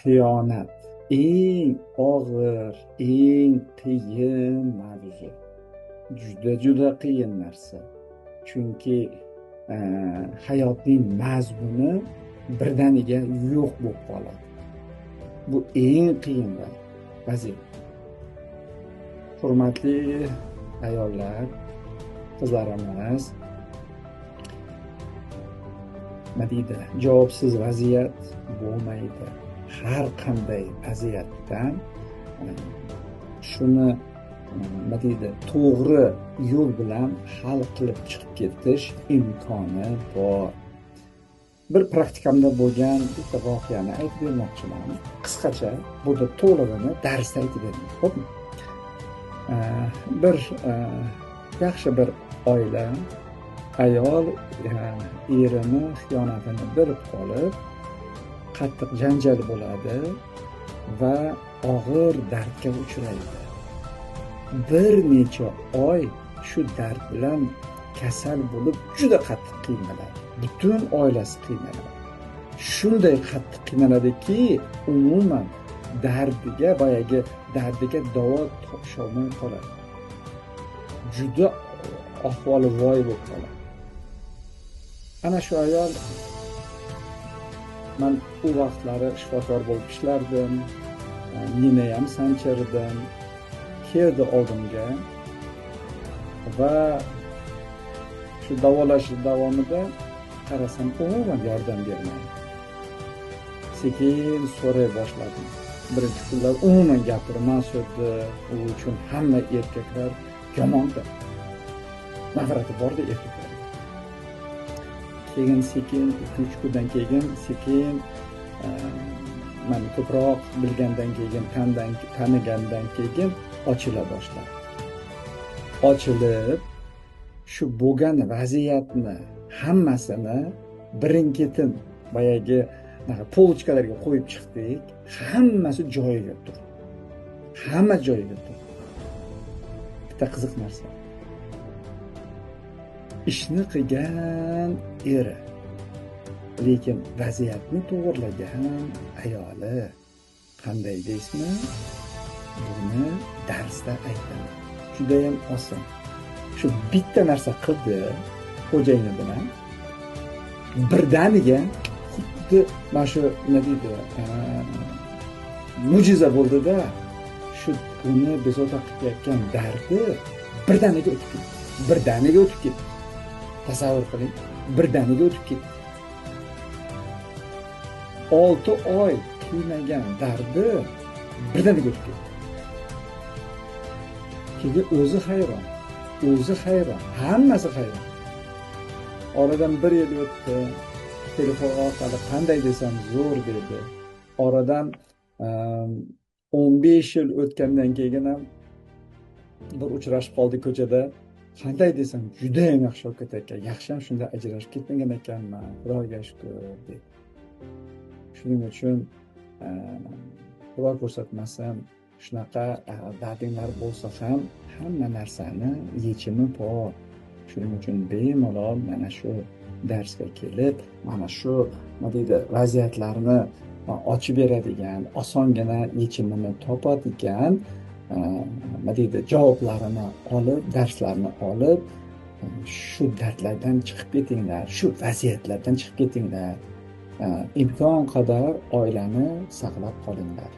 Xiyonat eng og'ir, eng qiyin mavzu. Juda qiyin narsa. Chunki hayotning mazmuni birdaniga yo'q bo'lib qoladi. Bu eng qiyin vaziyat. Hurmatli ayollar, qizlarimiz, nima deydi? Javobsiz vaziyat bo'lmaydi. Har qanday vaziyatdan shuni nima deydi, to'g'ri yo'l bilan hal qilib chiqib ketish imkoni bor. Bir praktikamda bo'lgan bitta voqeani aytib bermoqchiman. Qisqacha, burada to'lig'ini darsda aytib beraman. Xo'pmi? Bir yaxshi bir oila, ayol erini xiyonatini bilib qolib, qattiq janjal bo'ladi va og'ir dardga uchraydi. Bir necha oy shu dard bilan kasal bo'lib juda qattiq qiynaladi. Butun oilasi qiynaladi. Shunday qattiq qiynaladiki, umuman dardiga davo topisholmay qoladi. Juda ahvoli voy bo'lib qoladi. Ana shu ayol, men u vaqtlari shifokor bo'lib ishlardim, meni ham sanchirdim. Keldi oldimga va shu davolash davomida qarasam umuman yordam bermaydi. Sekin so'ray boshladim. Birinchi kunlar umuman gapirmas edi. U uchun hamma erkaklar yomondir. Nafrati borda erkaklar. Keyin sekin 2-3 kundan keyin sekin men ko'proq bilgandan keyin, tanigandan keyin ochila boshladi. Ochilib, shu bo'lgan vaziyatni hammasini birin-ketin boyagi polchkalarga qo'yib chiqdik. Hammasi joyiga turdi. Hamma joyiga turdi. Bitta qiziq narsa. Ishni qilgan eri, lekin vaziyatni to'g'rilagan ayoli. Qanday deysizmi? Buni darsda aytaman. Juda ham oson. Shu bitta narsa qildi xo'jayini bilan. Birdaniga xuddi mana shu nima deydi, mo'jiza bo'ldi-da. Shu uni bezovta qilayotgan dardi birdaniga o'tib ketdi. Birdaniga o'tib ketdi. Tasavvur qiling, birdaniga o'tib ketdi. 6 oy qiynagan dardi birdaniga o'tib ketdi. Keyin o'zi hayron, hammasi hayron. Oradan 1 yil o'tdi, telefon orqali qanday desam zo'r dedi. Oradan 15 yil o'tgandan keyin ham bir uchrashib qoldik ko'chada. Qanday desam juda ham yaxshi o'tgan ekan. Yaxshi ham shunday ajrashib ketmagan ekanman. Xudoga shukr dedi. Shuning uchun Xudo ko'rsatmasin, shunaqa dardinglar bo'lsa ham hamma narsani yechimi bor. Shuning uchun bemalol mana shu darsga kelib, mana shu nima deydi, vaziyatlarni ochib beradigan, osongina yechimini topadigan nima deydi, javoblarini olib, darslarni olib, shu dardlardan chiqib ketinglar, shu vaziyatlardan chiqib ketinglar. Imkon qadar oilani saqlab qolinglar.